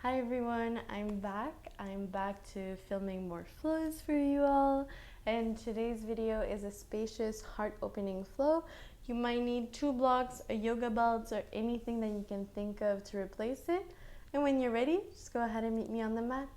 Hi everyone, I'm back. I'm back to filming more flows for you all. And today's video is a spacious heart opening flow. You might need 2 blocks, a yoga belt, or anything that you can think of to replace it. And when you're ready, just go ahead and meet me on the mat.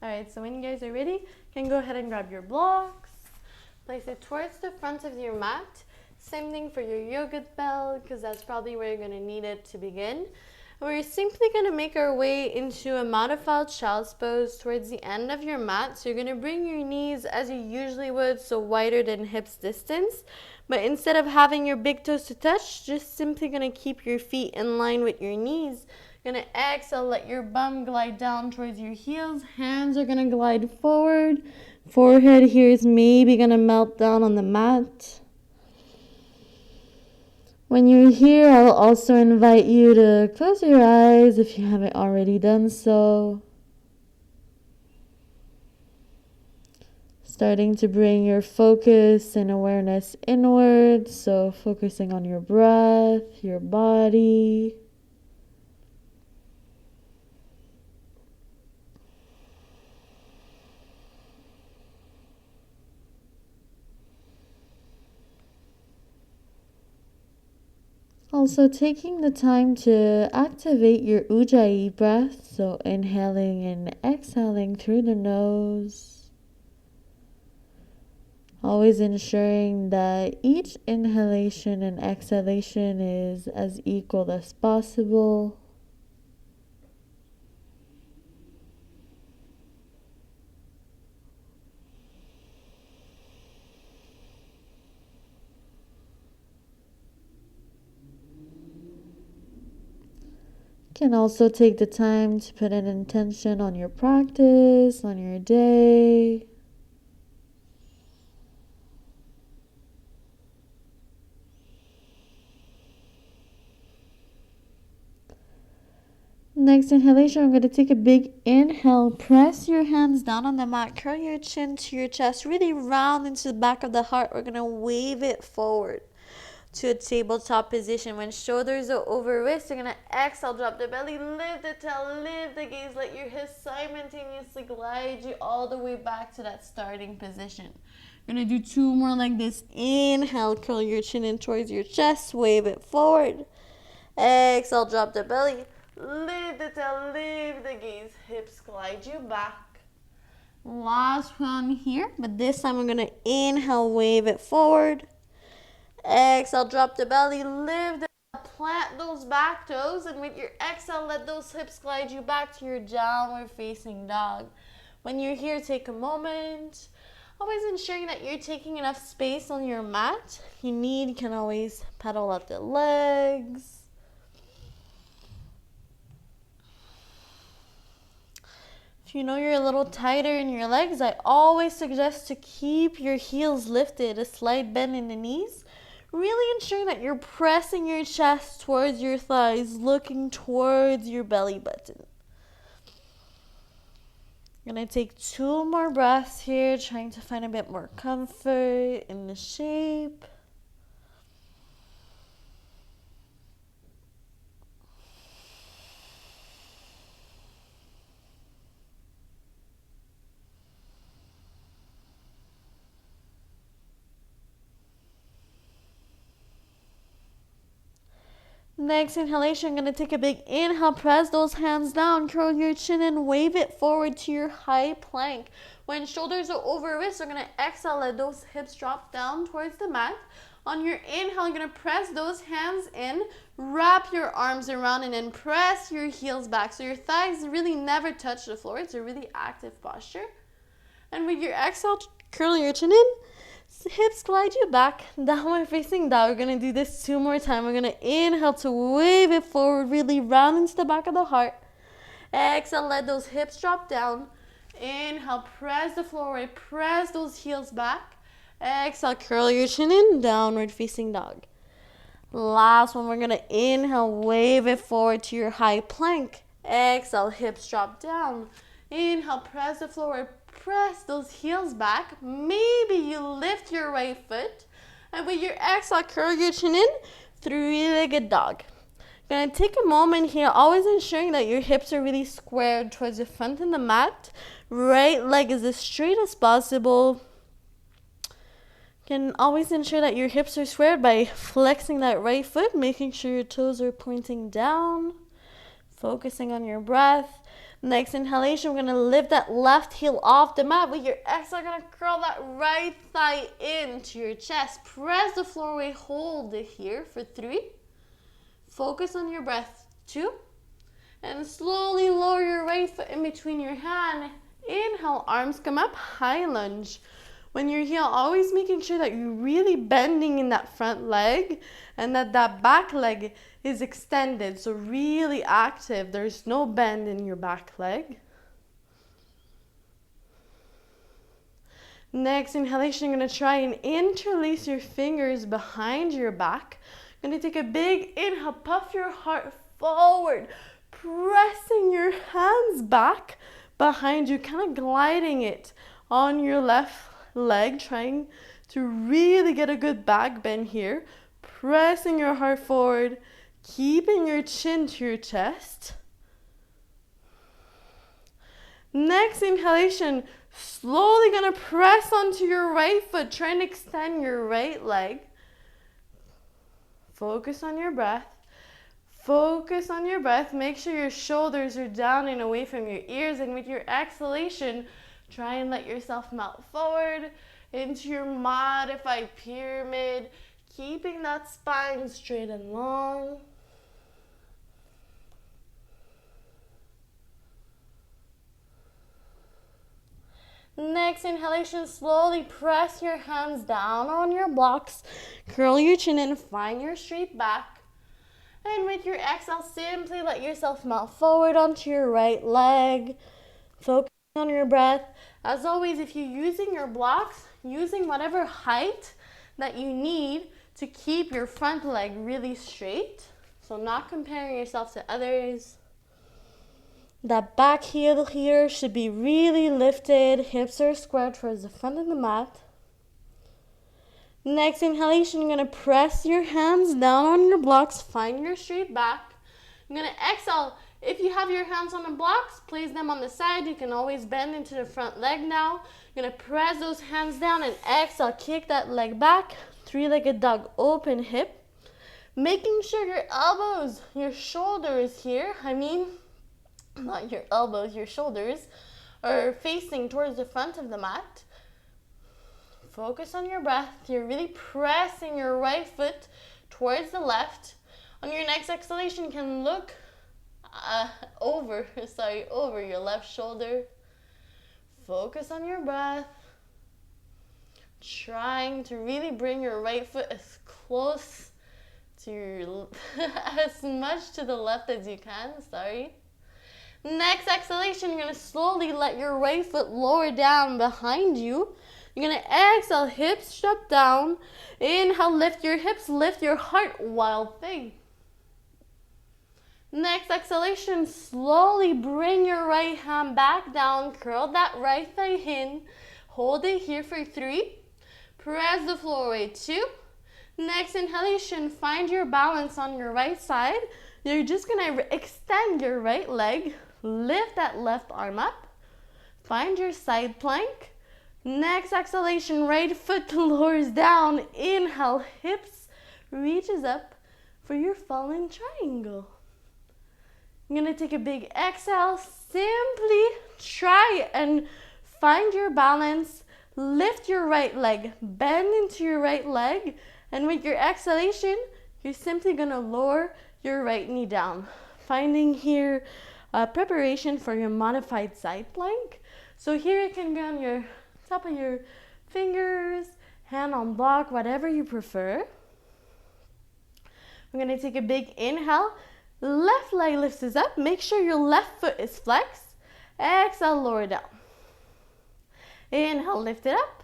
Alright, so when you guys are ready, you can go ahead and grab your blocks, place it towards the front of your mat. Same thing for your yoga belt, because that's probably where you're going to need it to begin. We're simply going to make our way into a modified child's pose towards the end of your mat. So you're going to bring your knees as you usually would, so wider than hips distance. But instead of having your big toes to touch, just simply going to keep your feet in line with your knees. You're going to exhale, let your bum glide down towards your heels. Hands are going to glide forward. Forehead here is maybe going to melt down on the mat. When you're here, I'll also invite you to close your eyes if you haven't already done so. Starting to bring your focus and awareness inward, so focusing on your breath, your body. Also taking the time to activate your ujjayi breath, so inhaling and exhaling through the nose. Always ensuring that each inhalation and exhalation is as equal as possible. You can also take the time to put an intention on your practice, on your day. Next inhalation, I'm going to take a big inhale. Press your hands down on the mat. Curl your chin to your chest. Really round into the back of the heart. We're going to wave it forward to a tabletop position. When shoulders are over wrists, you're going to exhale, drop the belly, lift the tail, lift the gaze. Let your hips simultaneously glide you all the way back to that starting position. You're going to do 2 more like this. Inhale, curl your chin in towards your chest. Wave it forward. Exhale, drop the belly. Lift the tail, lift the gaze. Hips glide you back. Last one here, but this time I'm going to inhale, wave it forward. Exhale, drop the belly, lift the plant those back toes, and with your exhale, let those hips glide you back to your downward facing dog. When you're here, take a moment. Always ensuring that you're taking enough space on your mat. If you need, you can always pedal up the legs. If you know you're a little tighter in your legs, I always suggest to keep your heels lifted, a slight bend in the knees. Really ensuring that you're pressing your chest towards your thighs, looking towards your belly button. I'm going to take 2 more breaths here, trying to find a bit more comfort in the shape. Next inhalation, I'm going to take a big inhale, press those hands down, curl your chin and wave it forward to your high plank. When shoulders are over wrists, we're going to exhale, let those hips drop down towards the mat. On your inhale, you're going to press those hands in, wrap your arms around and then press your heels back. So your thighs really never touch the floor. It's a really active posture. And with your exhale, curl your chin in. Hips glide you back, downward facing dog. We're going to do this 2 more times. We're going to inhale to wave it forward, really round into the back of the heart. Exhale, let those hips drop down. Inhale, press the floor away, press those heels back. Exhale, curl your chin in, downward facing dog. Last one, we're gonna inhale, wave it forward to your high plank. Exhale, hips drop down. Inhale, press the floor, press those heels back. Maybe you lift your right foot. And with your exhale, curl your chin in, three-legged dog. Gonna take a moment here, always ensuring that your hips are really squared towards the front of the mat. Right leg is as straight as possible. Can always ensure that your hips are squared by flexing that right foot, making sure your toes are pointing down, focusing on your breath. Next inhalation, we're going to lift that left heel off the mat. With your exhale, you're going to curl that right thigh into your chest. Press the floor away, hold it here for 3. Focus on your breath, 2. And slowly lower your right foot in between your hand. Inhale, arms come up, high lunge. When you're here, always making sure that you're really bending in that front leg and that back leg is extended, so really active. There's no bend in your back leg. Next inhalation, you're going to try and interlace your fingers behind your back. You're going to take a big inhale, puff your heart forward, pressing your hands back behind you, kind of gliding it on your left leg, trying to really get a good back bend here, pressing your heart forward, keeping your chin to your chest. Next inhalation, slowly gonna press onto your right foot, trying to extend your right leg. Focus on your breath. Focus on your breath. Make sure your shoulders are down and away from your ears, and with your exhalation, try and let yourself melt forward into your modified pyramid, keeping that spine straight and long. Next inhalation, slowly press your hands down on your blocks, curl your chin in, find your straight back. And with your exhale, simply let yourself melt forward onto your right leg. Focus on your breath. As always, if you're using your blocks, using whatever height that you need to keep your front leg really straight. So not comparing yourself to others. That back heel here should be really lifted. Hips are squared towards the front of the mat. Next inhalation, you're going to press your hands down on your blocks. Find your straight back. You're going to exhale. If you have your hands on the blocks, place them on the side. You can always bend into the front leg now. You're going to press those hands down and exhale. Kick that leg back. Three-legged dog, open hip. Making sure your elbows, your shoulders here, not your elbows, your shoulders are facing towards the front of the mat. Focus on your breath. You're really pressing your right foot towards the left. On your next exhalation, you can look over your left shoulder. Focus on your breath. Trying to really bring your right foot as close to your, as much to the left as you can, Next exhalation, you're going to slowly let your right foot lower down behind you. You're going to exhale, hips drop down. Inhale, lift your hips, lift your heart, wild thing. Next exhalation, slowly bring your right hand back down. Curl that right thigh in. Hold it here for 3. Press the floor away, 2. Next inhalation, find your balance on your right side. You're just going to extend your right leg. Lift that left arm up. Find your side plank. Next exhalation, right foot lowers down. Inhale, hips reaches up for your fallen triangle. I'm going to take a big exhale. Simply try and find your balance. Lift your right leg. Bend into your right leg. And with your exhalation, you're simply going to lower your right knee down. Finding here preparation for your modified side plank. So here you can go on your top of your fingers, hand on block, whatever you prefer. We're going to take a big inhale. Left leg lifts up. Make sure your left foot is flexed. Exhale, lower down. Inhale, lift it up.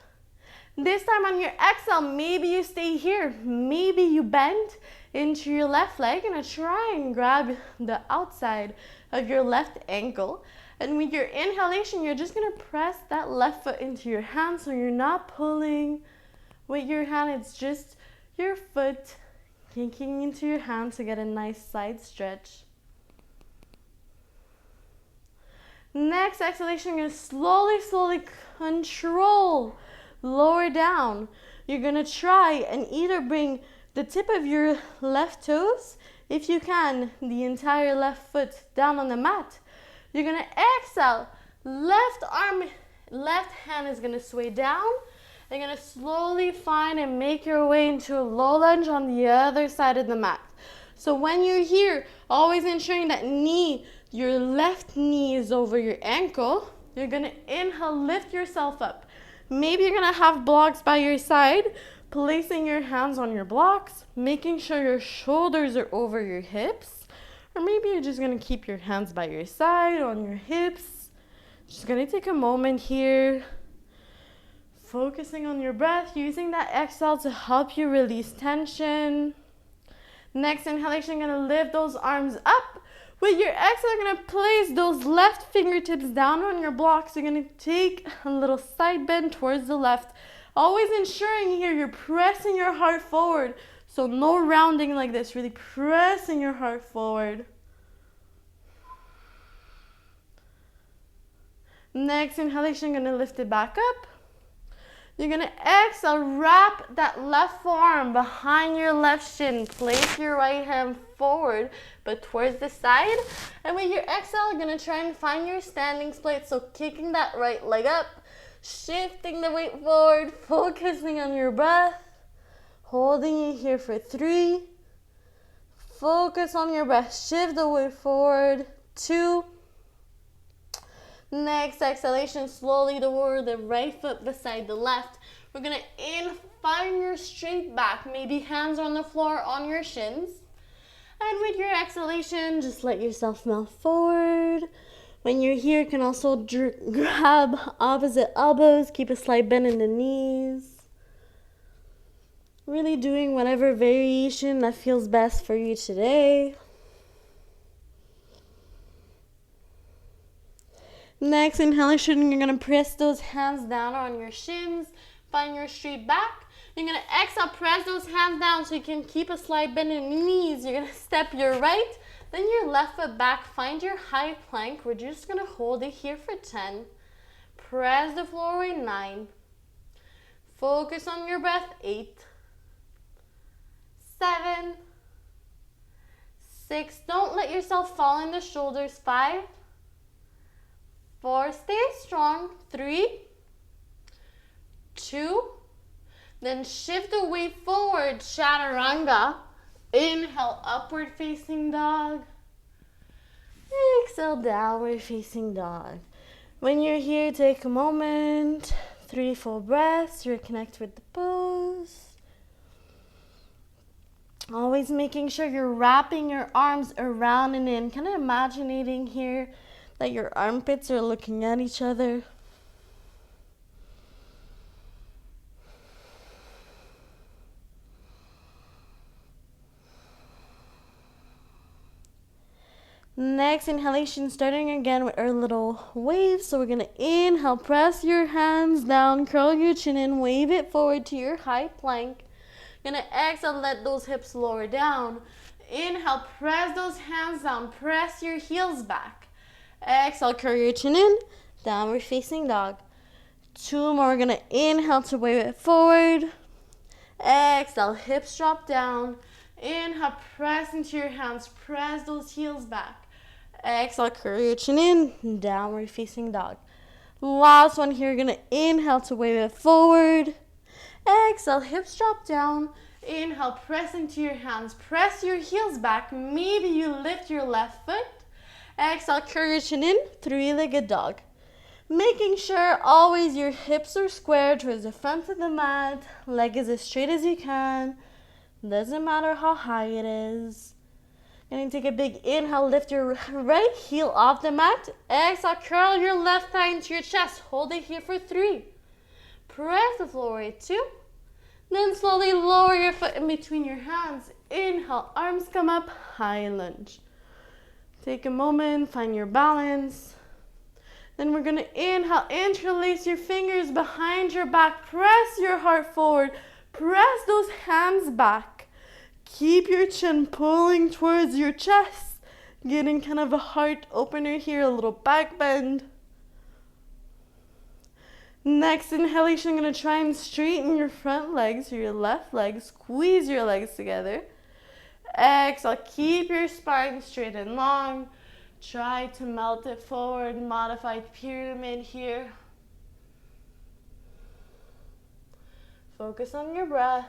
This time on your exhale, maybe you stay here. Maybe you bend into your left leg. You're gonna try and grab the outside of your left ankle. And with your inhalation, you're just gonna press that left foot into your hand, so you're not pulling with your hand, it's just your foot kicking into your hand to get a nice side stretch. Next exhalation, you're gonna slowly control, lower down. You're gonna try and either bring the tip of your left toes, if you can, the entire left foot down on the mat. You're gonna exhale, left arm, left hand is gonna sway down. You're gonna slowly find and make your way into a low lunge on the other side of the mat. So when you're here, always ensuring that your left knee is over your ankle. You're gonna inhale, lift yourself up. Maybe you're gonna have blocks by your side, placing your hands on your blocks, making sure your shoulders are over your hips. Or maybe you're just gonna keep your hands by your side, on your hips. Just gonna take a moment here, focusing on your breath, using that exhale to help you release tension. Next inhalation, you're gonna lift those arms up. With your exhale, you're gonna place those left fingertips down on your blocks. You're gonna take a little side bend towards the left. Always ensuring here you're pressing your heart forward. So no rounding like this, really pressing your heart forward. Next inhalation, you're gonna lift it back up. You're gonna exhale, wrap that left forearm behind your left shin. Place your right hand forward, but towards the side. And with your exhale, you're gonna try and find your standing split. So kicking that right leg up, shifting the weight forward, focusing on your breath. Holding it here for 3. Focus on your breath, shift the weight forward, 2. Next exhalation, slowly lower the right foot beside the left. We're gonna find your straight back, maybe hands on the floor on your shins. And with your exhalation, just let yourself melt forward. When you're here, you can also grab opposite elbows, keep a slight bend in the knees. Really doing whatever variation that feels best for you today. Next inhalation, you're gonna press those hands down on your shins, find your straight back. You're gonna exhale, press those hands down so you can keep a slight bend in the knees. You're gonna step your right, then your left foot back, find your high plank. We're just gonna hold it here for 10. Press the floor with 9. Focus on your breath, 8. 7. 6, don't let yourself fall in the shoulders, 5. 4, stay strong, 3, 2, then shift the weight forward, chaturanga. Inhale, upward facing dog. Exhale, downward facing dog. When you're here, take a moment, 3 full breaths, reconnect with the pose. Always making sure you're wrapping your arms around and in, kind of imagining here that your armpits are looking at each other. Next inhalation, starting again with our little wave. So we're gonna inhale, press your hands down, curl your chin in, wave it forward to your high plank. You're gonna exhale, let those hips lower down. Inhale, press those hands down, press your heels back. Exhale, curl your chin in, downward facing dog. 2 more, we're gonna inhale to wave it forward. Exhale, hips drop down. Inhale, press into your hands, press those heels back. Exhale, curl your chin in, downward facing dog. Last one here, you're gonna inhale to wave it forward. Exhale, hips drop down. Inhale, press into your hands, press your heels back. Maybe you lift your left foot. Exhale, curl your chin in, 3-legged dog. Making sure always your hips are square towards the front of the mat. Leg is as straight as you can. Doesn't matter how high it is. Gonna take a big inhale, lift your right heel off the mat. Exhale, curl your left thigh into your chest. Hold it here for 3. Press the floor with 2. Then slowly lower your foot in between your hands. Inhale, arms come up, high lunge. Take a moment, find your balance. Then we're gonna inhale, interlace your fingers behind your back, press your heart forward, press those hands back. Keep your chin pulling towards your chest, getting kind of a heart opener here, a little back bend. Next inhalation, I'm gonna try and straighten your front legs or your left leg, squeeze your legs together. Exhale, keep your spine straight and long. Try to melt it forward, modified pyramid here. Focus on your breath.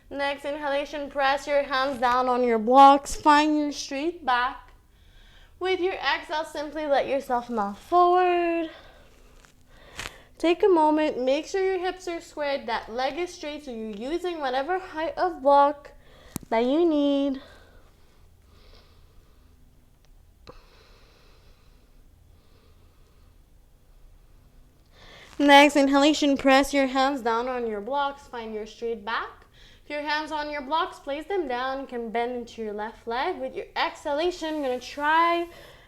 Next inhalation, press your hands down on your blocks, find your straight back. With your exhale, simply let yourself melt forward. Take a moment, make sure your hips are squared, that leg is straight, so you're using whatever height of block that you need. Next inhalation, press your hands down on your blocks, find your straight back. If your hands on your blocks, place them down. You can bend into your left leg. With your exhalation, you're gonna try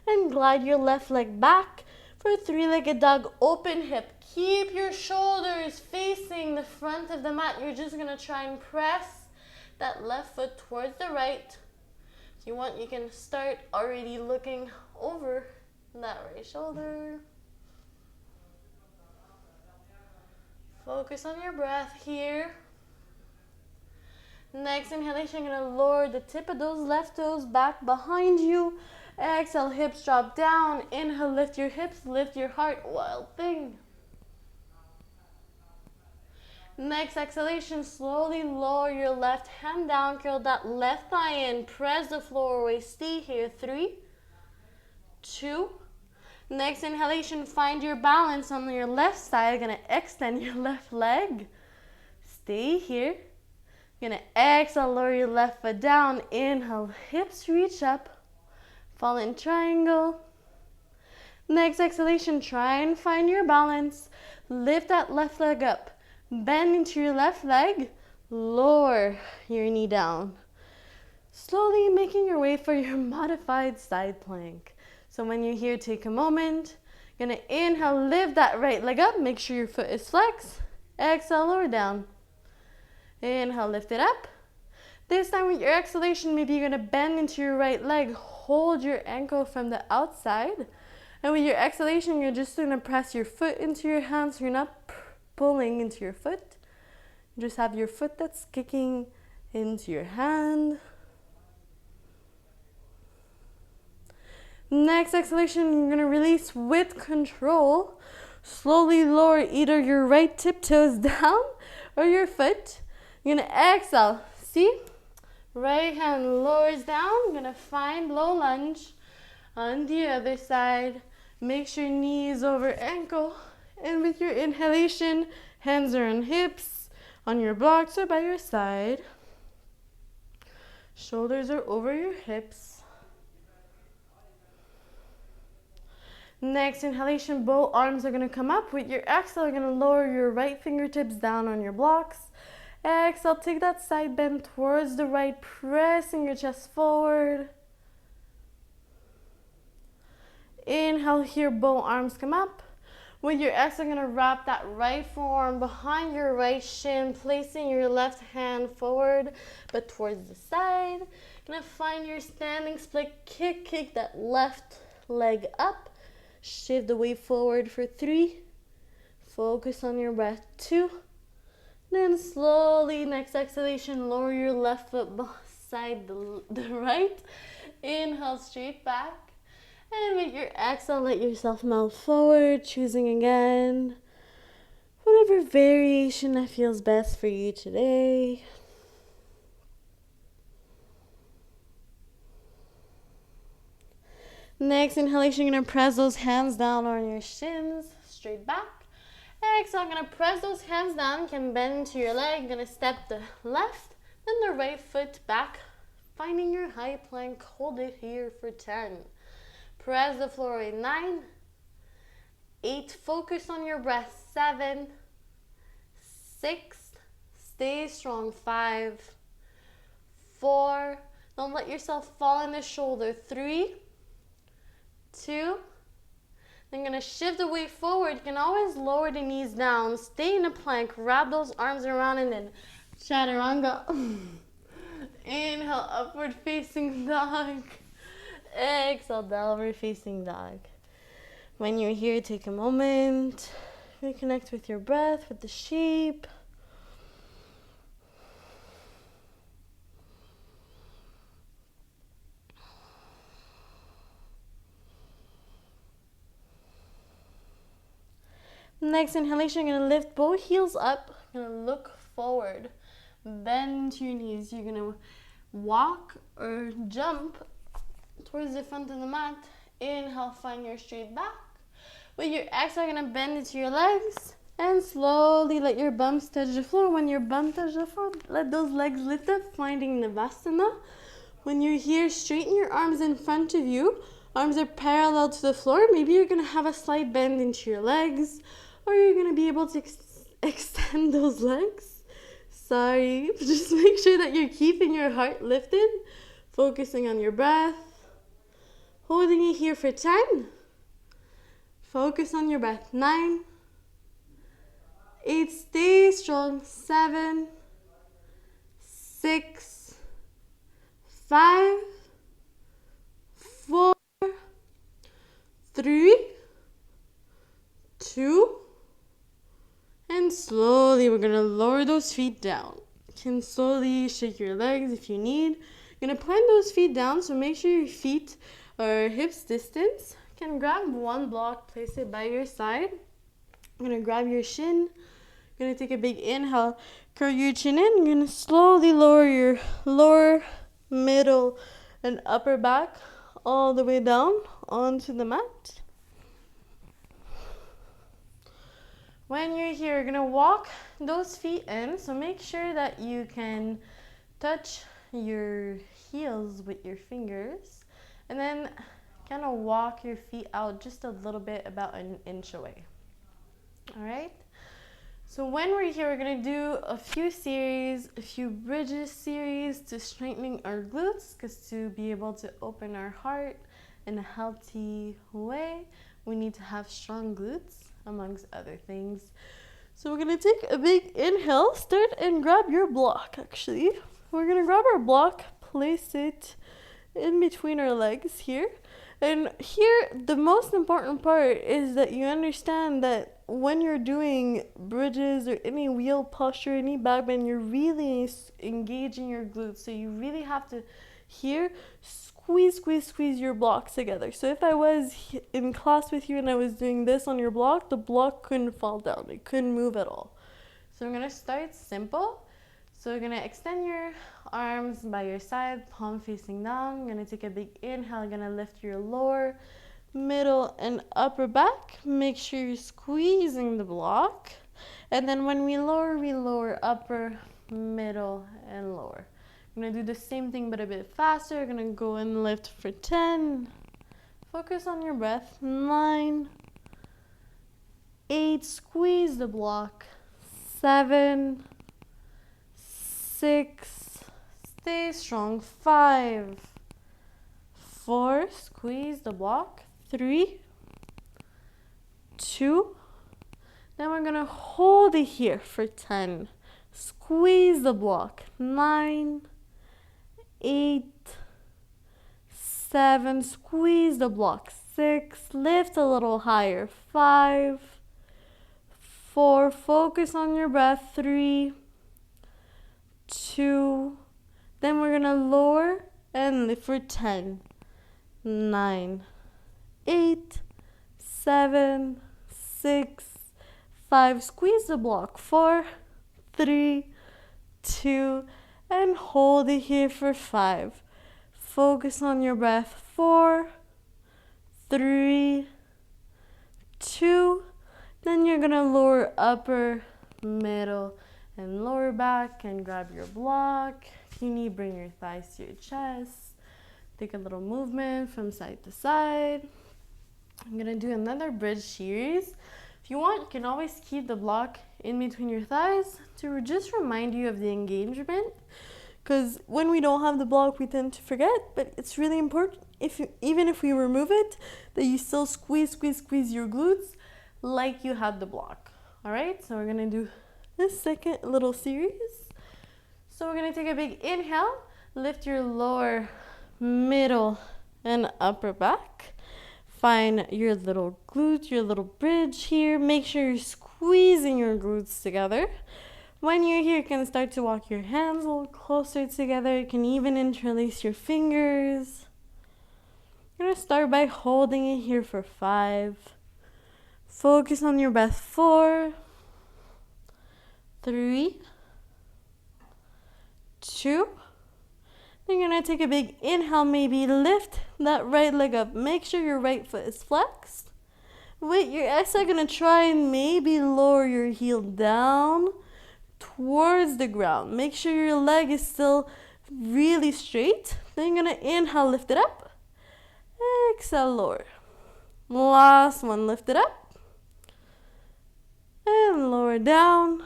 and glide your left leg back for a three-legged dog, open hip. Keep your shoulders facing the front of the mat. You're just gonna try and press that left foot towards the right. If you want, you can start already looking over that right shoulder. Focus on your breath here. Next inhalation, you're gonna lower the tip of those left toes back behind you. Exhale, hips drop down. Inhale, lift your hips, lift your heart, wild thing. Next exhalation, slowly lower your left hand down, curl that left thigh in, press the floor away, stay here, 3, 2. Next inhalation, find your balance on your left side. You're gonna extend your left leg. Stay here. You're gonna exhale, lower your left foot down. Inhale, hips reach up. Fall in triangle. Next exhalation, try and find your balance. Lift that left leg up. Bend into your left leg. Lower your knee down. Slowly making your way for your modified side plank. So when you're here, take a moment. You're gonna inhale, lift that right leg up. Make sure your foot is flexed. Exhale, lower down. Inhale, lift it up. This time with your exhalation, maybe you're gonna bend into your right leg. Hold your ankle from the outside. And with your exhalation, you're just gonna press your foot into your hands. So you're not pulling into your foot. You just have your foot that's kicking into your hand. Next exhalation, you're gonna release with control. Slowly lower either your right tiptoes down or your foot. You're gonna exhale. See? Right hand lowers down. You're gonna find low lunge on the other side. Make sure knee is over ankle. And with your inhalation, hands are on hips, on your blocks or by your side. Shoulders are over your hips. Next inhalation, both arms are gonna come up. With your exhale, you're gonna lower your right fingertips down on your blocks. Exhale, take that side bend towards the right, pressing your chest forward. Inhale here, both arms come up. With your exhale, you're gonna wrap that right forearm behind your right shin, placing your left hand forward, but towards the side. You're gonna find your standing split kick, kick that left leg up. Shift the weight forward for 3. Focus on your breath, 2. Then slowly, next exhalation, lower your left foot beside the right. Inhale, straight back. And with your exhale, let yourself melt forward, choosing again whatever variation that feels best for you today. Next inhalation, you're gonna press those hands down on your shins, straight back. Exhale, I'm gonna press those hands down. You can bend into your leg. Gonna step the left, then the right foot back, finding your high plank. Hold it here for 10. Press the floor in 9, 8. Focus on your breath. 7, 6, Stay strong. 5, 4. Don't let yourself fall in the shoulder. 3, 2. Then you're going to shift the weight forward. You can always lower the knees down. Stay in a plank. Wrap those arms around and then chaturanga. Inhale, upward facing dog. Exhale, downward facing dog. When you're here, take a moment. Reconnect with your breath, with the shape. Next inhalation, you're going to lift both heels up. You're going to look forward. Bend your knees. You're going to walk or jump towards the front of the mat. Inhale, find your straight back. With your exhale, you're going to bend into your legs and slowly let your bums touch the floor. When your bums touch the floor, let those legs lift up, finding Navasana. When you're here, straighten your arms in front of you. Arms are parallel to the floor. Maybe you're going to have a slight bend into your legs, or you're going to be able to extend those legs. Sorry, just make sure that you're keeping your heart lifted, focusing on your breath. Holding it here for 10. Focus on your breath. 9, 8, stay strong. 7, 6, 5, 4, 3, 2, and slowly we're gonna lower those feet down. You can slowly shake your legs if you need. You're gonna plant those feet down, so make sure your feet are hips distance. You can grab one block, place it by your side. You're gonna grab your shin. You're gonna take a big inhale, curl your chin in. You're gonna slowly lower your lower, middle, and upper back all the way down onto the mat. When you're here, you're going to walk those feet in. So make sure that you can touch your heels with your fingers. And then kind of walk your feet out just a little bit, about an inch away. All right? So when we're here, we're going to do a few bridges series to strengthening our glutes, because to be able to open our heart in a healthy way, we need to have strong glutes, amongst other things. So we're going to take a big inhale. Start and grab your block, actually. We're going to grab our block, place it in between our legs here. And here, the most important part is that you understand that when you're doing bridges or any wheel posture, any backbend, you're really engaging your glutes. So you really have to here squeeze your blocks together. So if I was in class with you and I was doing this on your block, the block couldn't fall down. It couldn't move at all. So I'm going to start simple. So you're going to extend your arms by your side, palm facing down. You're going to take a big inhale. You're going to lift your lower, middle, and upper back. Make sure you're squeezing the block. And then when we lower upper, middle, and lower. I'm going to do the same thing but a bit faster. You're going to go and lift for 10. Focus on your breath. 9, 8, squeeze the block. 7, 6, stay strong. 5, 4, squeeze the block. 3, 2, then we're going to hold it here for 10. Squeeze the block. 9, 8, 7, squeeze the block. 6, lift a little higher. 5, 4, focus on your breath. 3, 2, then we're gonna lower and lift for 10. 9, 8, 7, 6, 5, squeeze the block. 4, 3, 2, and hold it here for 5. Focus on your breath. 4, 3, 2, then you're gonna lower upper, middle, and lower back and grab your block. If you need, bring your thighs to your chest. Take a little movement from side to side. I'm gonna do another bridge series. If you want, you can always keep the block in between your thighs to just remind you of the engagement. Because when we don't have the block, we tend to forget, but it's really important, even if we remove it, that you still squeeze your glutes like you had the block. All right, so we're gonna do this second little series. So we're gonna take a big inhale, lift your lower, middle, and upper back. Find your little glute, your little bridge here. Make sure you're squeezing your glutes together. When you're here, you can start to walk your hands a little closer together. You can even interlace your fingers. You're gonna start by holding it here for 5. Focus on your breath. 4, 3, 2. Then you're gonna take a big inhale, maybe lift that right leg up. Make sure your right foot is flexed. With your exhale, you're gonna try and maybe lower your heel down towards the ground. Make sure your leg is still really straight. Then you're gonna inhale, lift it up. Exhale, lower. Last one, lift it up. And lower down.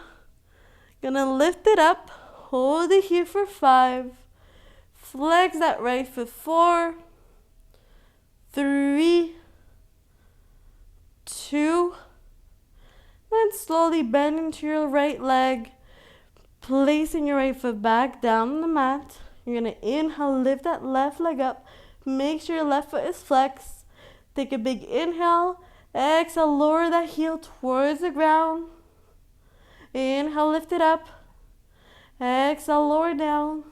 Gonna lift it up. Hold it here for 5. Flex that right foot. 4, 3, 2. Then slowly bend into your right leg. Placing your right foot back down on the mat. You're going to inhale, lift that left leg up. Make sure your left foot is flexed. Take a big inhale. Exhale, lower that heel towards the ground. Inhale, lift it up. Exhale, lower down.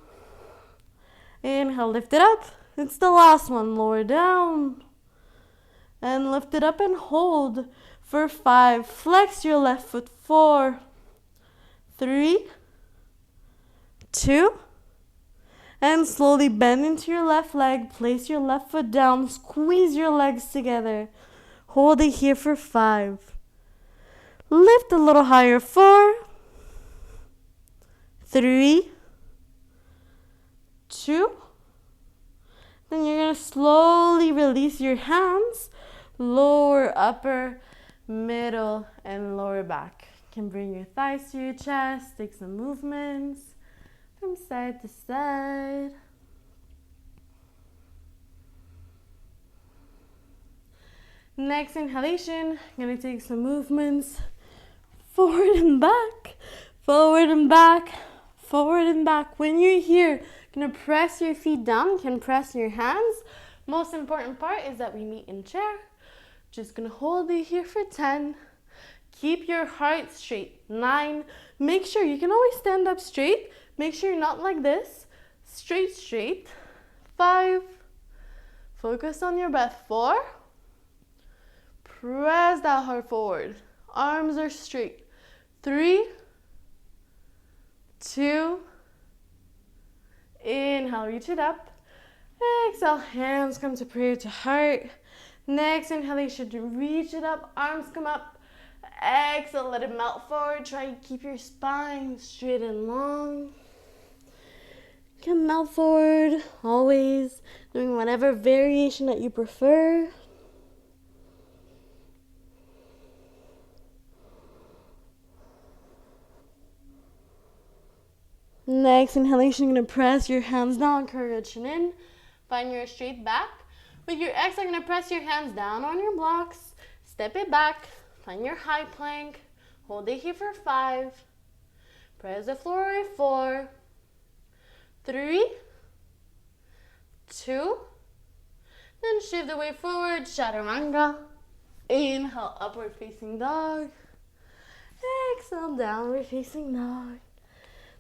Inhale, lift it up. It's the last one. Lower down. And lift it up and hold for 5. Flex your left foot. 4, 3, 2. And slowly bend into your left leg. Place your left foot down. Squeeze your legs together. Hold it here for 5. Lift a little higher. 4, 3, 2. Then you're going to slowly release your hands. Lower, upper, middle, and lower back. You can bring your thighs to your chest. Take some movements from side to side. Next inhalation, I'm going to take some movements forward and back, forward and back, forward and back. When you're here, you're going to press your feet down. You can press your hands. Most important part is that we meet in chair. Just going to hold it here for 10. Keep your heart straight. 9. Make sure you can always stand up straight. Make sure you're not like this. Straight, straight. 5. Focus on your breath. 4. Press that heart forward. Arms are straight. 3, 2. Inhale, reach it up. Exhale, hands come to prayer to heart. Next inhalation, reach it up. Arms come up. Exhale, let it melt forward. Try and keep your spine straight and long. Can melt forward, always doing whatever variation that you prefer. Next inhalation, you're going to press your hands down, curve your chin in. Find your straight back. With your exhale, you're going to press your hands down on your blocks. Step it back. Find your high plank. Hold it here for 5. Press the floor. 4, 3, 2. Then shift the weight forward. Chaturanga. Inhale, upward facing dog. Exhale, downward facing dog.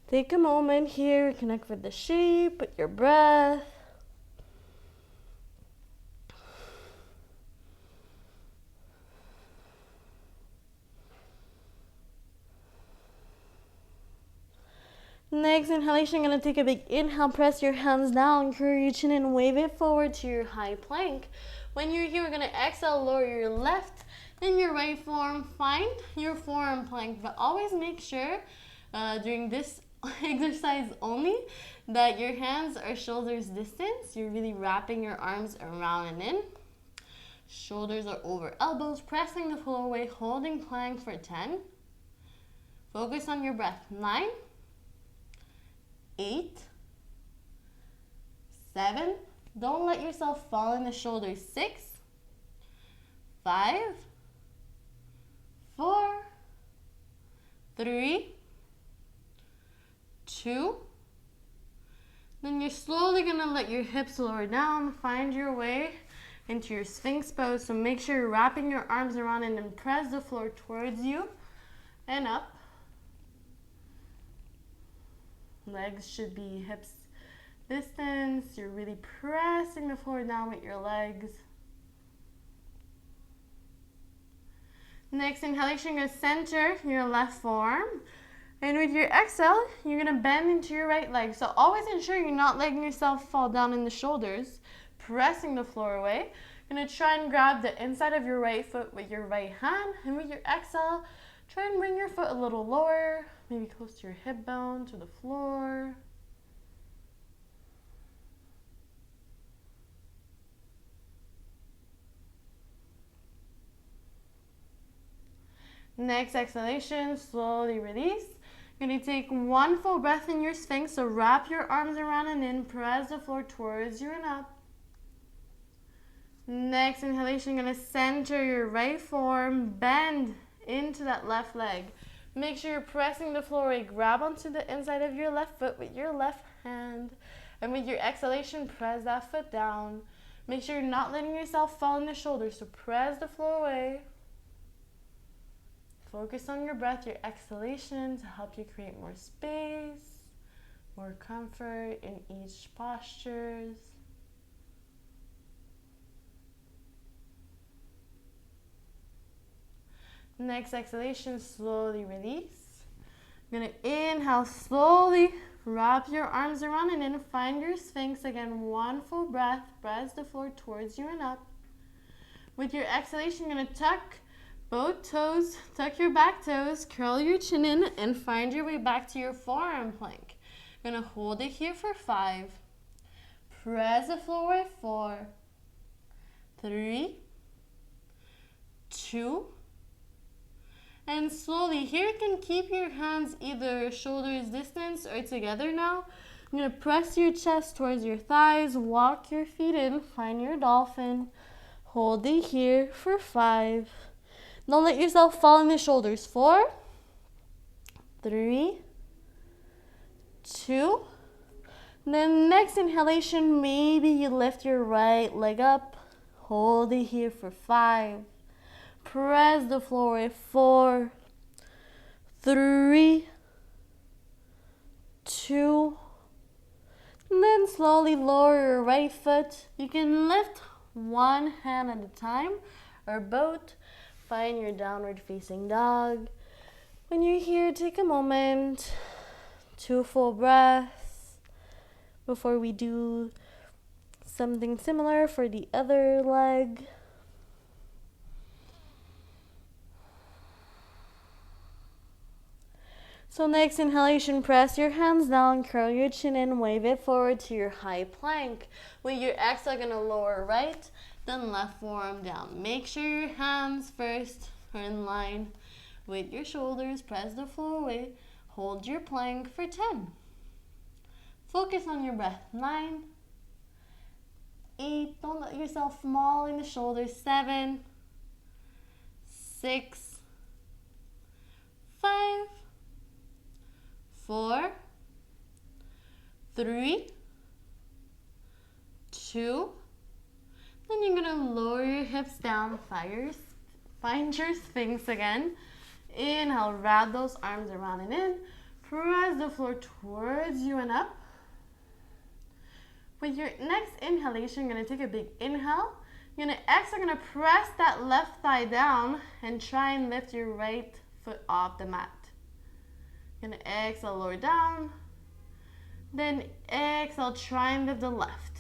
Take a moment here, connect with the shape, with your breath. Next inhalation, you're going to take a big inhale, press your hands down, curve your chin and wave it forward to your high plank. When you're here, we're going to exhale, lower your left and your right forearm. Find your forearm plank, but always make sure during this exercise only that your hands are shoulders distance. You're really wrapping your arms around and in. Shoulders are over elbows, pressing the floor away, holding plank for 10. Focus on your breath. 9, 8, 7. Don't let yourself fall in the shoulders. 6, 5, 4, 3, 2. Then you're slowly going to let your hips lower down. Find your way into your Sphinx pose. So make sure you're wrapping your arms around and then press the floor towards you and up. Legs should be hips distance. You're really pressing the floor down with your legs. Next inhalation, you're going to center your left forearm. And with your exhale, you're going to bend into your right leg. So always ensure you're not letting yourself fall down in the shoulders, pressing the floor away. You're going to try and grab the inside of your right foot with your right hand. And with your exhale, try and bring your foot a little lower, maybe close to your hip bone, to the floor. Next exhalation, slowly release. You're going to take one full breath in your Sphinx. So wrap your arms around and in, press the floor towards you and up. Next inhalation, you're going to center your right forearm, bend into that left leg. Make sure you're pressing the floor away. Grab onto the inside of your left foot with your left hand. And with your exhalation, press that foot down. Make sure you're not letting yourself fall in the shoulders. So press the floor away. Focus on your breath, your exhalation, to help you create more space, more comfort in each postures. Next exhalation, slowly release. You're going to inhale, slowly wrap your arms around and then find your Sphinx. Again, one full breath, press the floor towards you and up. With your exhalation, you're going to tuck both toes, tuck your back toes, curl your chin in, and find your way back to your forearm plank. You're going to hold it here for 5. Press the floor away. 4, 3, 2, and slowly, here you can keep your hands either shoulders distance or together now. I'm going to press your chest towards your thighs, walk your feet in, find your dolphin. Hold it here for 5. Don't let yourself fall in the shoulders. 4, 3, 2. Then next inhalation, maybe you lift your right leg up. Hold it here for 5. Press the floor with 4, 3, 2. And then slowly lower your right foot. You can lift one hand at a time or both. Find your downward facing dog. When you're here, take a moment, 2 full breaths before we do something similar for the other leg. So next inhalation, press your hands down, curl your chin in, wave it forward to your high plank. With your exhale, you're going to lower right, then left forearm down. Make sure your hands first are in line with your shoulders. Press the floor away. Hold your plank for 10. Focus on your breath. 9, 8. Don't let yourself fall in the shoulders. 7, 6, 5, 4, 3, 2. Then you're going to lower your hips down. Find your Sphinx again. Inhale, wrap those arms around and in. Press the floor towards you and up. With your next inhalation, you're going to take a big inhale. You're going to exhale, you're going to press that left thigh down and try and lift your right foot off the mat. You're going to exhale, lower down. Then exhale, try and lift the left.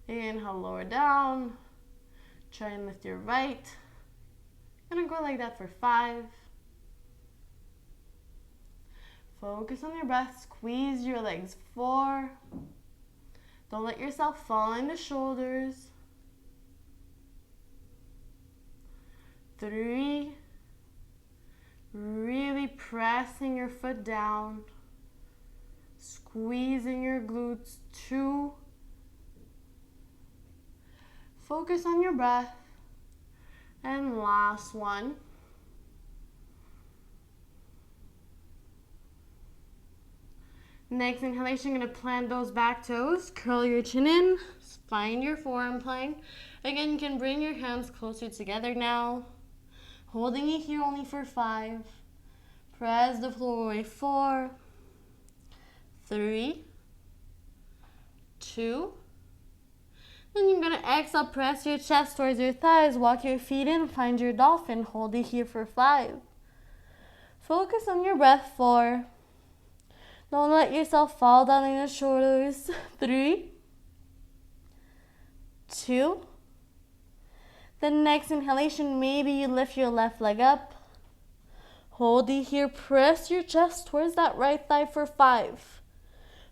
Inhale, lower down. Try and lift your right. You're going to go like that for 5. Focus on your breath. Squeeze your legs. 4. Don't let yourself fall in the shoulders. 3. Really pressing your foot down, squeezing your glutes. 2. Focus on your breath. And last one. Next inhalation, you're going to plant those back toes, curl your chin in, find your forearm plank. Again, you can bring your hands closer together now. Holding it here only for 5. Press the floor away. 4, 3, 2. Then you're going to exhale, press your chest towards your thighs, walk your feet in, find your dolphin. Hold it here for 5. Focus on your breath. 4. Don't let yourself fall down in the shoulders. 3, 2. The next inhalation, maybe you lift your left leg up. Hold it here. Press your chest towards that right thigh for 5.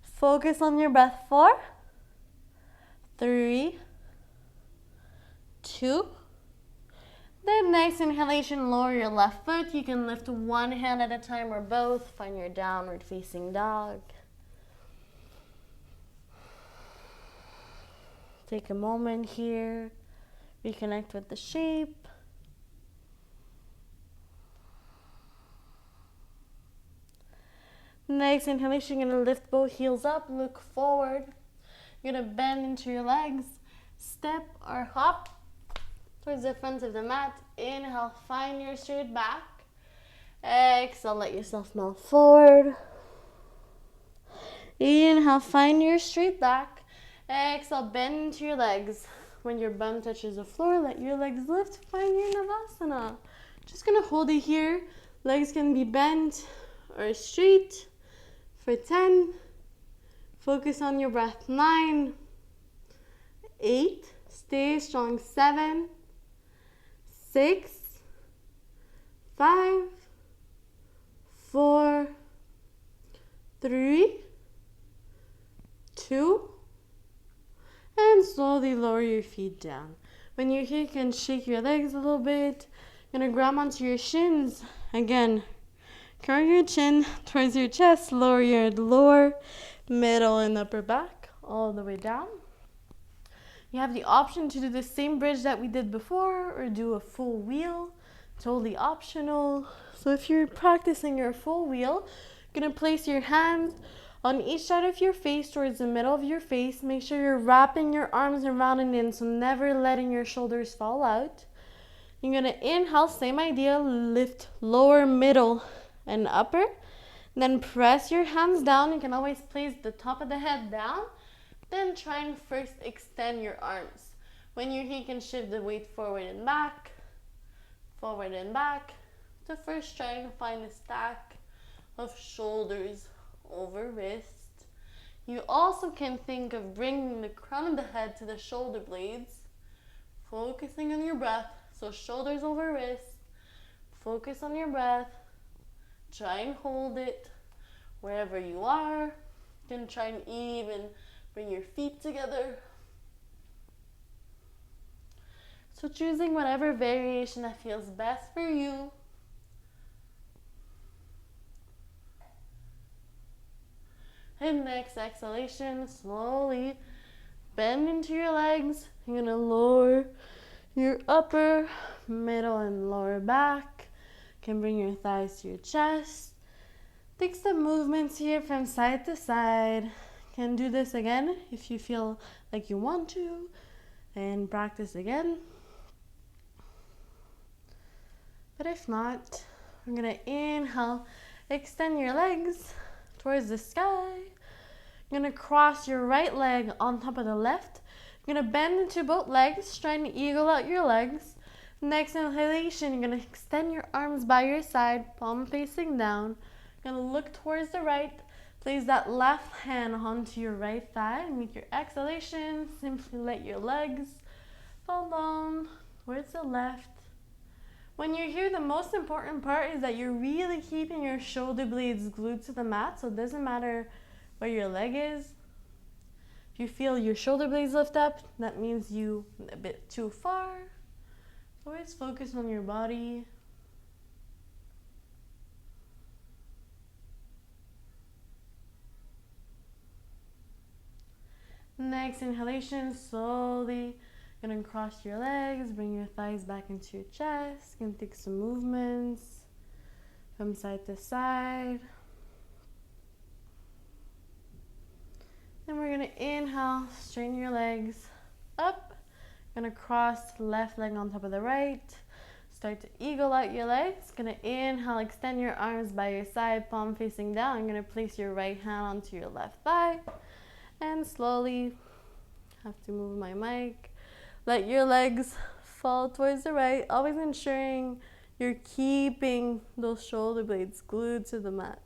Focus on your breath. 4, 3, 2. Then next inhalation, lower your left foot. You can lift one hand at a time or both. Find your downward facing dog. Take a moment here. Reconnect with the shape. Next inhalation, you're going to lift both heels up, look forward. You're going to bend into your legs, step or hop towards the front of the mat. Inhale, find your straight back. Exhale, let yourself melt forward. Inhale, find your straight back. Exhale, bend into your legs. When your bum touches the floor, let your legs lift. Find your shavasana. Just going to hold it here. Legs can be bent or straight for 10. Focus on your breath. 9, 8. Stay strong. 7, 6, 5, 4, 3, 2, and slowly lower your feet down. When you're here, you can shake your legs a little bit. You're gonna grab onto your shins. Again, curl your chin towards your chest, lower your lower, middle, and upper back all the way down. You have the option to do the same bridge that we did before or do a full wheel, totally optional. So if you're practicing your full wheel, you're gonna place your hands on each side of your face towards the middle of your face. Make sure you're wrapping your arms around and in, so never letting your shoulders fall out. You're gonna inhale, same idea, lift lower, middle, and upper. Then press your hands down. You can always place the top of the head down. Then try and first extend your arms. When you're here, you can shift the weight forward and back. So first try and find a stack of shoulders over wrist. You also can think of bringing the crown of the head to the shoulder blades, focusing on your breath. So shoulders over wrist, focus on your breath. Try and hold it wherever you are. You can try and even bring your feet together. So choosing whatever variation that feels best for you. And next exhalation, slowly bend into your legs. You're gonna lower your upper, middle, and lower back. You can bring your thighs to your chest. Take some movements here from side to side. You can do this again if you feel like you want to, and practice again. But if not, we're gonna inhale, extend your legs towards the sky. You're gonna cross your right leg on top of the left. You're gonna bend into both legs, trying to eagle out your legs. Next inhalation, you're gonna extend your arms by your side, palm facing down. You're gonna look towards the right. Place that left hand onto your right thigh. And with your exhalation, simply let your legs fall down towards the left. When you're here, the most important part is that you're really keeping your shoulder blades glued to the mat, so it doesn't matter where your leg is. If you feel your shoulder blades lift up, that means you went a bit too far, Always focus on your body. Next inhalation, slowly gonna cross your legs, bring your thighs back into your chest. Gonna take some movements from side to side. Then we're gonna inhale, straighten your legs up. Gonna cross left leg on top of the right. Start to eagle out your legs. Gonna inhale, extend your arms by your side, palm facing down. I'm gonna place your right hand onto your left thigh. And slowly, have to move my mic. Let your legs fall towards the right, always ensuring you're keeping those shoulder blades glued to the mat.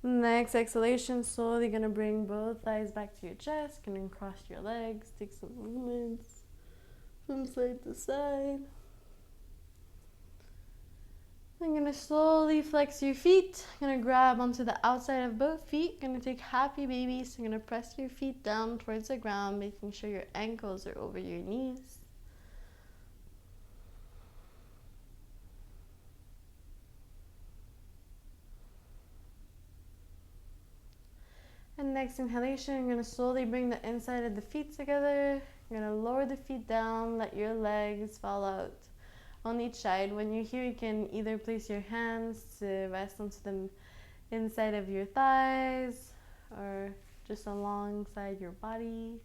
Next exhalation, slowly gonna bring both thighs back to your chest. Gonna cross your legs, take some movements from side to side. I'm gonna slowly flex your feet. Gonna grab onto the outside of both feet. Gonna take happy babies. So gonna press your feet down towards the ground, making sure your ankles are over your knees. And next inhalation, I'm gonna slowly bring the inside of the feet together. You're gonna lower the feet down, let your legs fall out on each side. When you're here, you can either place your hands to rest onto the inside of your thighs or just alongside your body.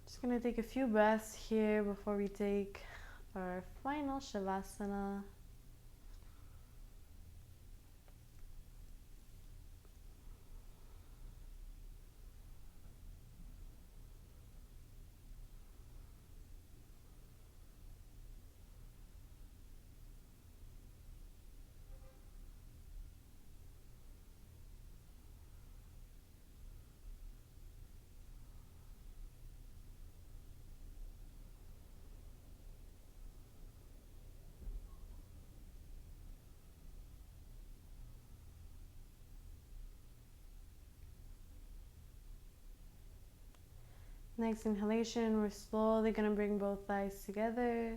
Just gonna take a few breaths here before we take our final shavasana. Next inhalation, we're slowly gonna bring both thighs together.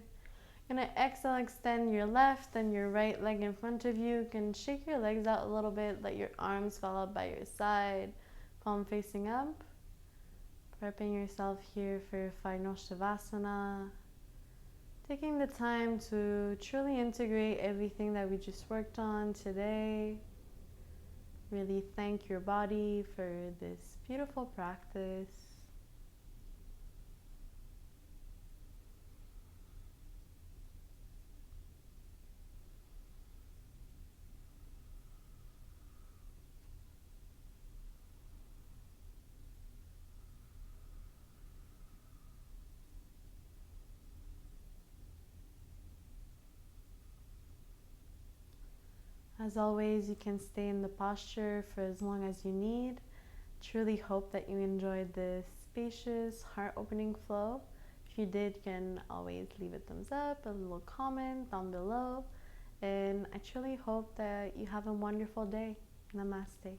Gonna exhale, extend your left and your right leg in front of you. You can shake your legs out a little bit, let your arms fall out by your side, palm facing up. Prepping yourself here for your final shavasana. Taking the time to truly integrate everything that we just worked on today. Really thank your body for this beautiful practice. As always, you can stay in the posture for as long as you need. Truly hope that you enjoyed this spacious, heart-opening flow. If you did, you can always leave a thumbs up, a little comment down below. And I truly hope that you have a wonderful day. Namaste.